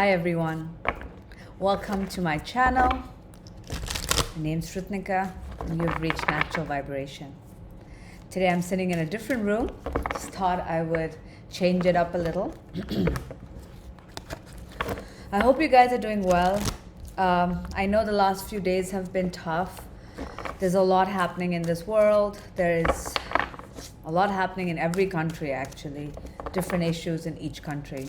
Hi everyone, welcome to my channel. My name's Srutnika and you've reached Natural Vibration. Today I'm sitting in a different room. Just thought I would change it up a little. I hope you guys are doing well. I know the last few days have been tough. There's a lot happening in this world. There is a lot happening in every country actually. Different issues in each country.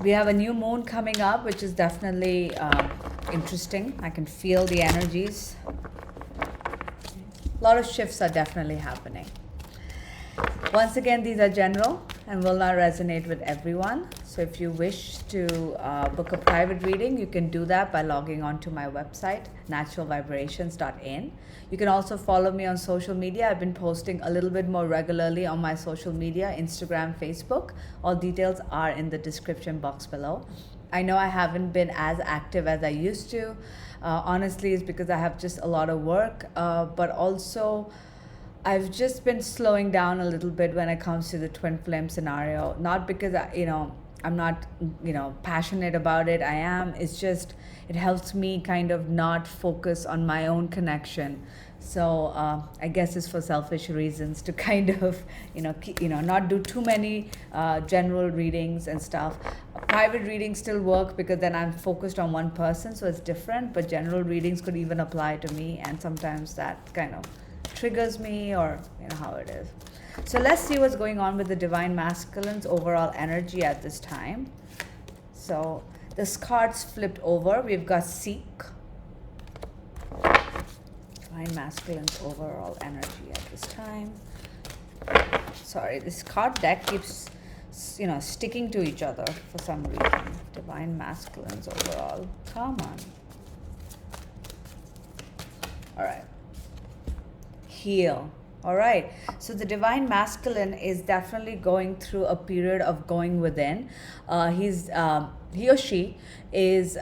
We have a new moon coming up, which is definitely interesting. I can feel the energies. A lot of shifts are definitely happening. Once again, these are general and will not resonate with everyone. So if you wish to book a private reading, you can do that by logging on to my website, naturalvibrations.in. You can also follow me on social media. I've been posting a little bit more regularly on my social media, Instagram, Facebook. All details are in the description box below. I know I haven't been as active as I used to. Honestly, it's because I have just a lot of work, but also I've just been slowing down a little bit when it comes to the twin flame scenario. Not because I'm not passionate about it. I am. It's just it helps me kind of not focus on my own connection. So I guess it's for selfish reasons to kind of not do too many general readings and stuff. Private readings still work because then I'm focused on one person, so it's different. But general readings could even apply to me, and sometimes that kind of triggers me, or how it is. So let's see what's going on with the Divine Masculine's overall energy at this time. So this card's flipped over. We've got Seek. Divine Masculine's overall energy at this time. Sorry, this card deck keeps sticking to each other for some reason. Divine Masculine's overall. Come on. All right. Heal. All right. So the Divine Masculine is definitely going through a period of going within. He or she is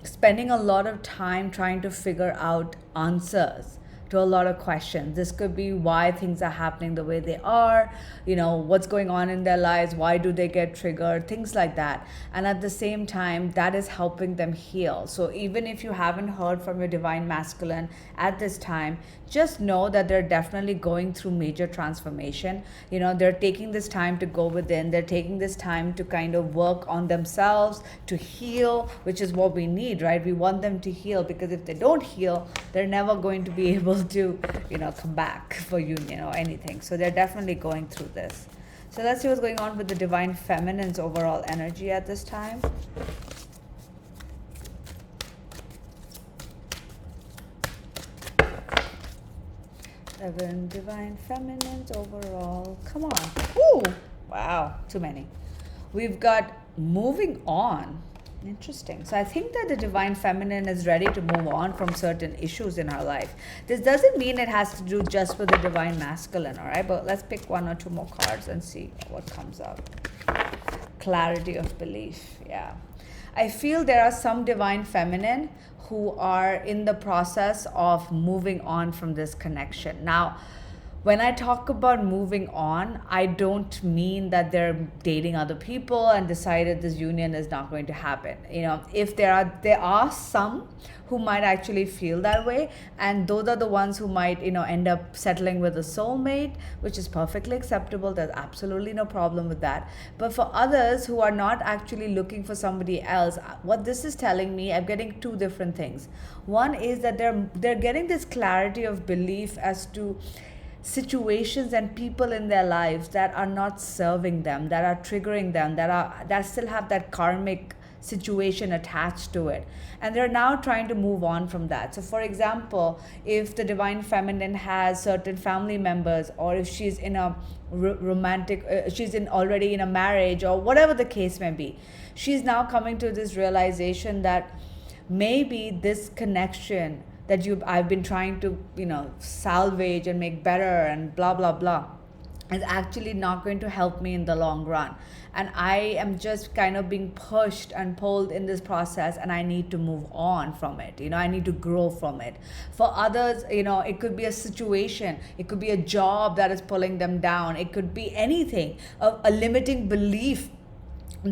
spending a lot of time trying to figure out answers to a lot of questions. This could be why things are happening the way they are, what's going on in their lives, why do they get triggered, things like that. And at the same time, that is helping them heal. So even if you haven't heard from your Divine Masculine at this time, just know that they're definitely going through major transformation. They're taking this time to go within. They're taking this time to kind of work on themselves, to heal, which is what we need, right? We want them to heal, because if they don't heal, they're never going to be able to come back for union or anything. So they're definitely going through this. So let's see what's going on with the Divine Feminine's overall energy at this time. Divine Feminines overall. Come on. Ooh, wow, too many. We've got moving on. Interesting. So I think that the Divine Feminine is ready to move on from certain issues in her life. This doesn't mean it has to do just with the Divine Masculine, all right? But let's pick one or two more cards and see what comes up. Clarity of belief. Yeah. I feel there are some Divine Feminine who are in the process of moving on from this connection. Now, when I talk about moving on, I don't mean that they're dating other people and decided this union is not going to happen. If there are some who might actually feel that way, and those are the ones who might, end up settling with a soulmate, which is perfectly acceptable. There's absolutely no problem with that. But for others who are not actually looking for somebody else, what this is telling me, I'm getting two different things. One is that they're getting this clarity of belief as to situations and people in their lives that are not serving them, that are triggering them, that still have that karmic situation attached to it, and they're now trying to move on from that. So for example, if the Divine Feminine has certain family members, or if she's in a romantic already in a marriage, or whatever the case may be, she's now coming to this realization that maybe this connection that I've been trying to salvage and make better and blah blah blah is actually not going to help me in the long run, and I am just kind of being pushed and pulled in this process, and I need to move on from it. I need to grow from it. For others, it could be a situation, it could be a job that is pulling them down, it could be anything, a limiting belief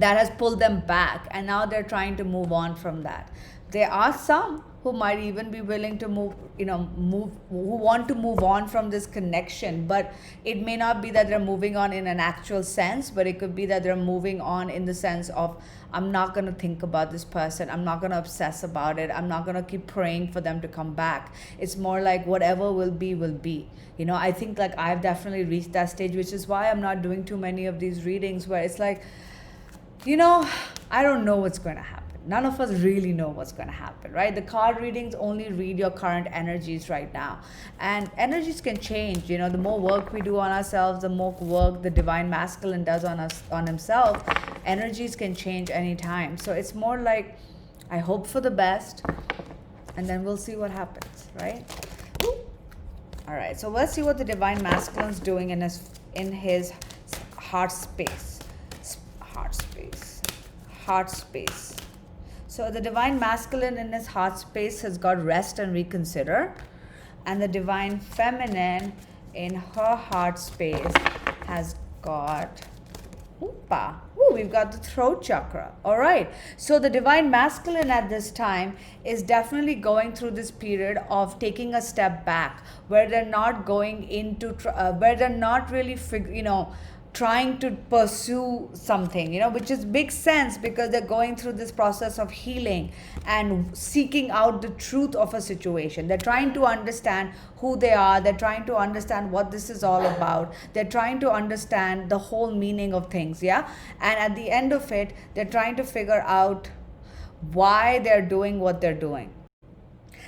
that has pulled them back, and now they're trying to move on from that. There are some who might even be willing to move, who want to move on from this connection, but it may not be that they're moving on in an actual sense, but it could be that they're moving on in the sense of, I'm not going to think about this person, I'm not going to obsess about it, I'm not going to keep praying for them to come back. It's more like whatever will be, will be. I think like I've definitely reached that stage, which is why I'm not doing too many of these readings where it's like, I don't know what's going to happen. None of us really know what's going to happen, right? The card readings only read your current energies right now. And energies can change. The more work we do on ourselves, the more work the divine masculine does on himself, energies can change anytime. So it's more like, I hope for the best, and then we'll see what happens, right? All right, so let's see what the divine masculine's doing in his heart space. Heart space. So the divine masculine in his heart space has got rest and reconsider, and the divine feminine in her heart space has got we've got the throat chakra. All right, so the divine masculine at this time is definitely going through this period of taking a step back, where they're not going into where they're not really trying to pursue something, which is big sense, because they're going through this process of healing and seeking out the truth of a situation. They're trying to understand who they are. They're trying to understand what this is all about. They're trying to understand the whole meaning of things, yeah? And at the end of it, they're trying to figure out why they're doing what they're doing.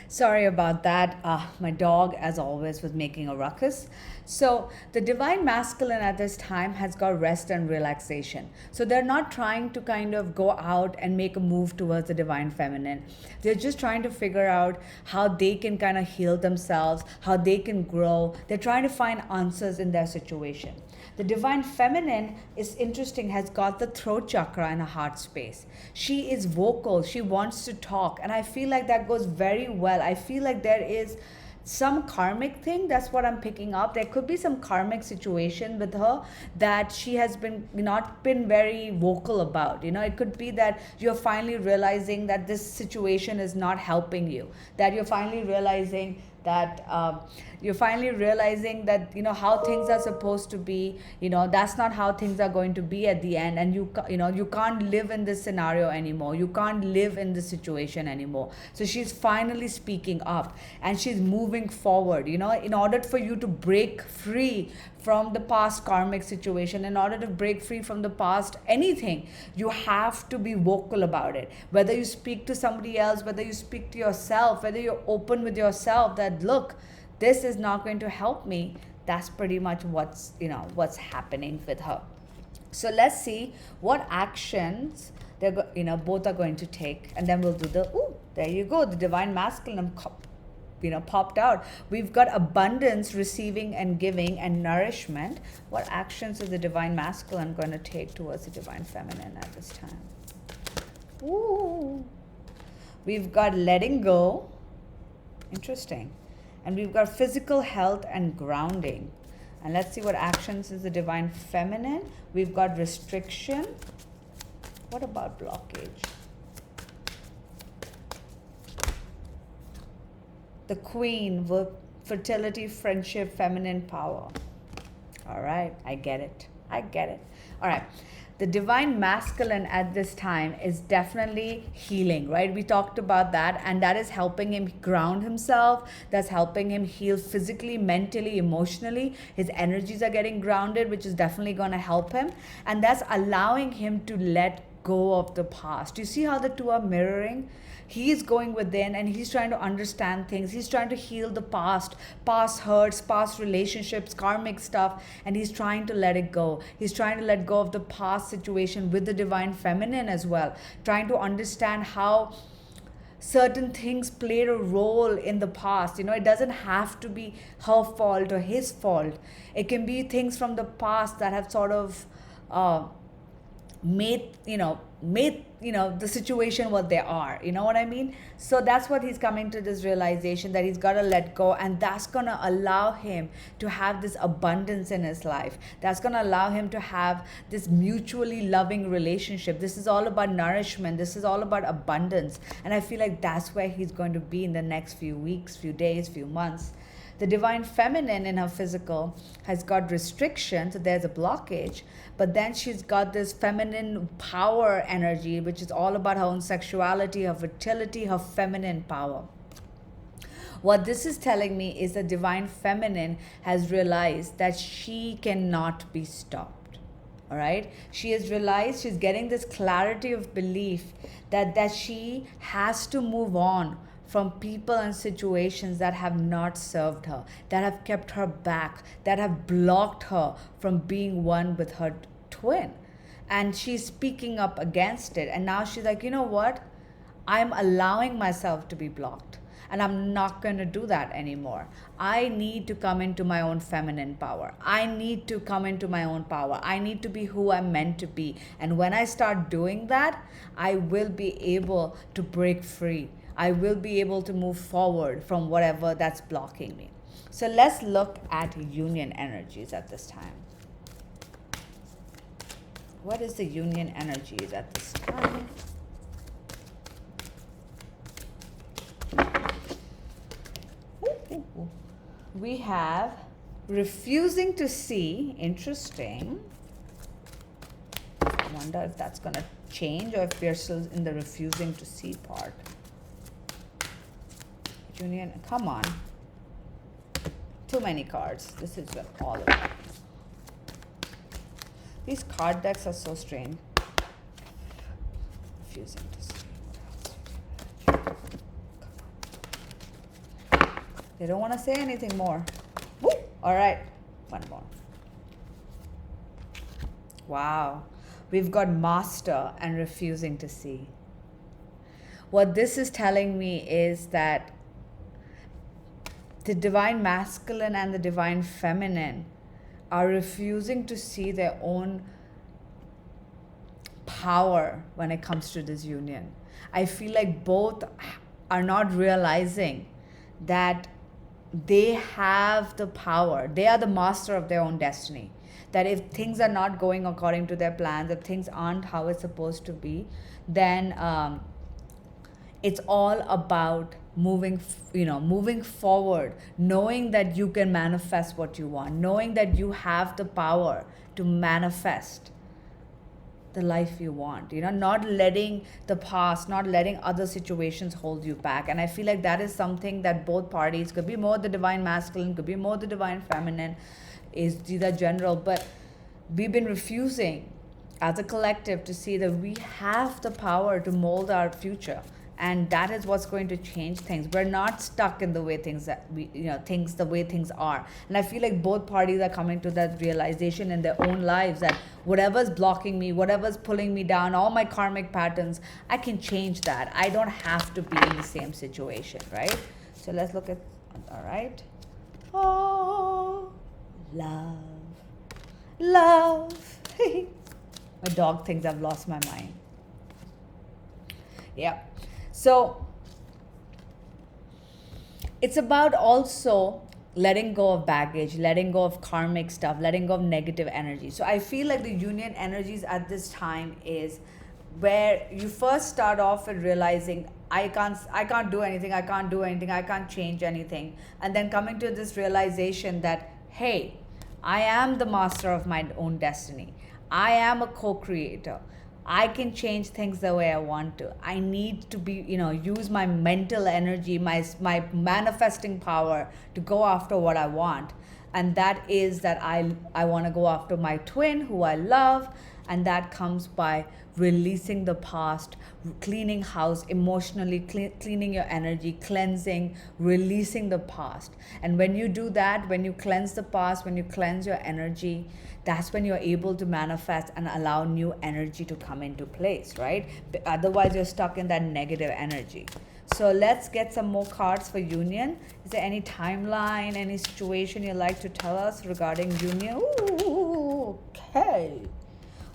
Sorry about that. My dog, as always, was making a ruckus. So the divine masculine at this time has got rest and relaxation. So they're not trying to kind of go out and make a move towards the divine feminine. They're just trying to figure out how they can kind of heal themselves, how they can grow. They're trying to find answers in their situation. The divine feminine is interesting, has got the throat chakra in her heart space. She is vocal. She wants to talk. And I feel like that goes very well. I feel like there is some karmic thing. That's what I'm picking up. There could be some karmic situation with her that she has not been very vocal about. It could be that you're finally realizing that this situation is not helping you, that you're finally realizing that how things are supposed to be, that's not how things are going to be at the end, and you can't live in this scenario anymore, you can't live in this situation anymore. So she's finally speaking up and she's moving forward. In order for you to break free from the past karmic situation, in order to break free from the past anything, you have to be vocal about it. Whether you speak to somebody else, whether you speak to yourself, whether you're open with yourself that, look, this is not going to help me. That's pretty much what's happening with her. So let's see what actions both are going to take, and then we'll do there you go, the divine masculine popped out. We've got abundance, receiving and giving, and nourishment. What actions is the divine masculine going to take towards the divine feminine at this time? We've got letting go. Interesting. And we've got physical health and grounding. And let's see what actions is the divine feminine. We've got restriction. What about blockage? The queen with fertility, friendship, feminine power. All right, I get it. All right. The divine masculine at this time is definitely healing, right? We talked about that, and that is helping him ground himself. That's helping him heal physically, mentally, emotionally. His energies are getting grounded, which is definitely going to help him. And that's allowing him to let go of the past. You see how the two are mirroring? He's going within and he's trying to understand things. He's trying to heal the past hurts, past relationships, karmic stuff, and he's trying to let it go. He's trying to let go of the past situation with the divine feminine as well, trying to understand how certain things played a role in the past. It doesn't have to be her fault or his fault. It can be things from the past that have sort of made the situation what they are, you know what I mean? So that's what he's coming to, this realization that he's got to let go, and that's going to allow him to have this abundance in his life. That's going to allow him to have this mutually loving relationship. This is all about nourishment. This is all about abundance, and I feel like that's where he's going to be in the next few weeks, few days, few months. The divine feminine in her physical has got restriction, so there's a blockage, but then she's got this feminine power energy, which is all about her own sexuality, her fertility, her feminine power. What this is telling me is the divine feminine has realized that she cannot be stopped. All right, she has realized, she's getting this clarity of belief that she has to move on from people and situations that have not served her, that have kept her back, that have blocked her from being one with her twin. And she's speaking up against it. And now she's like, you know what? I'm allowing myself to be blocked. And I'm not going to do that anymore. I need to come into my own feminine power. I need to come into my own power. I need to be who I'm meant to be. And when I start doing that, I will be able to break free. I will be able to move forward from whatever that's blocking me. So let's look at union energies at this time. What is the union energies at this time? We have refusing to see. Interesting. I wonder if that's going to change or if we're still in the refusing to see part. Union, come on. Too many cards. This is all of it. These card decks are so strange. Refusing to see. They don't want to say anything more. Woo! All right, one more. Wow. We've got master and refusing to see. What this is telling me is that the divine masculine and the divine feminine are refusing to see their own power when it comes to this union. I feel like both are not realizing that they have the power. They are the master of their own destiny. That if things are not going according to their plans, if things aren't how it's supposed to be, then it's all about moving forward, knowing that you can manifest what you want, knowing that you have the power to manifest the life you want, not letting the past, not letting other situations hold you back. And I feel like that is something that both parties, could be more the divine masculine, could be more the divine feminine, is the general, but we've been refusing as a collective to see that we have the power to mold our future. And that is what's going to change things. We're not stuck in the way things the way things are. And I feel like both parties are coming to that realization in their own lives that whatever's blocking me, whatever's pulling me down, all my karmic patterns, I can change that. I don't have to be in the same situation, right? So let's look at, all right. Oh, love. Love. My dog thinks I've lost my mind. Yeah. So it's about also letting go of baggage, letting go of karmic stuff, letting go of negative energy. So I feel like the union energies at this time is where you first start off with realizing I can't do anything, I can't change anything. And then coming to this realization that, hey, I am the master of my own destiny. I am a co-creator. I can change things the way I want to. I need to be, use my mental energy, my manifesting power to go after what I want. And that is that I want to go after my twin who I love. And that comes by releasing the past, cleaning house emotionally, cleaning your energy, cleansing, releasing the past. And when you do that, when you cleanse the past, when you cleanse your energy, that's when you're able to manifest and allow new energy to come into place, right? Otherwise, you're stuck in that negative energy. So let's get some more cards for union. Is there any timeline, any situation you'd like to tell us regarding union? Ooh, okay.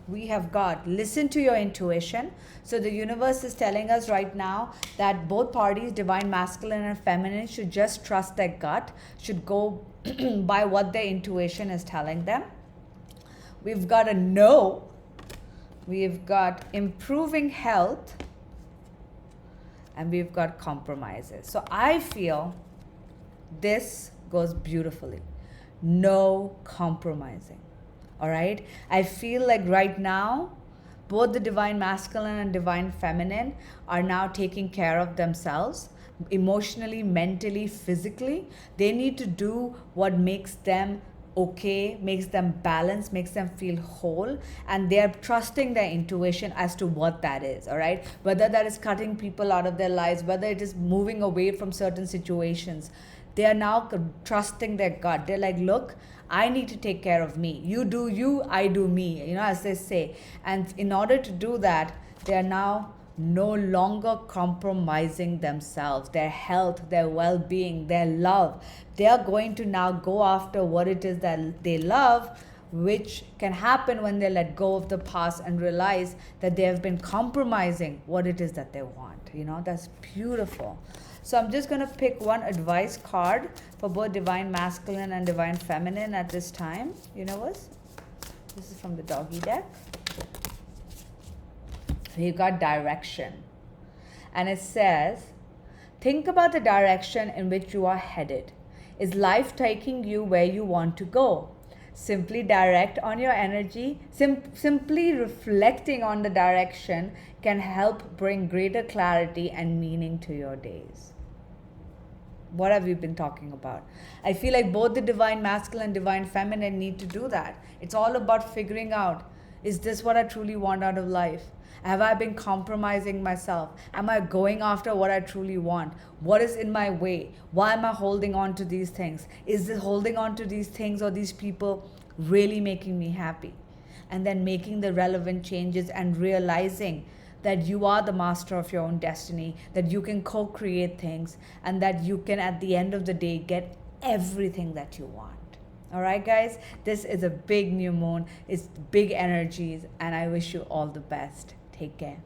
we have got listen to your intuition. So the universe is telling us right now that both parties, divine masculine and feminine, should just trust their gut, should go by what their intuition is telling them. We've got a no, we've got improving health, and we've got compromises. So I feel this goes beautifully. No compromising. All right? I feel like right now, both the divine masculine and divine feminine are now taking care of themselves emotionally, mentally, physically. They need to do what makes them okay, makes them balanced, makes them feel whole, and they're trusting their intuition as to what that is. All right, whether that is cutting people out of their lives, whether it is moving away from certain situations, they are now trusting their gut. They're like, look, I need to take care of me. You do you, I do me, as they say. And in order to do that, they are now no longer compromising themselves, their health, their well-being, their love. They are going to now go after what it is that they love, which can happen when they let go of the past and realize that they have been compromising what it is that they want. That's beautiful. So I'm just going to pick one advice card for both divine masculine and divine feminine at this time. Universe, this is from the doggy deck. We've got direction. And it says, think about the direction in which you are headed. Is life taking you where you want to go? Simply direct on your energy. Simply reflecting on the direction can help bring greater clarity and meaning to your days. What have we been talking about? I feel like both the divine masculine and divine feminine need to do that. It's all about figuring out, is this what I truly want out of life? Have I been compromising myself? Am I going after what I truly want? What is in my way? Why am I holding on to these things? Is this holding on to these things or these people really making me happy? And then making the relevant changes and realizing that you are the master of your own destiny, that you can co-create things, and that you can, at the end of the day, get everything that you want. All right, guys, this is a big new moon. It's big energies, and I wish you all the best. Take care.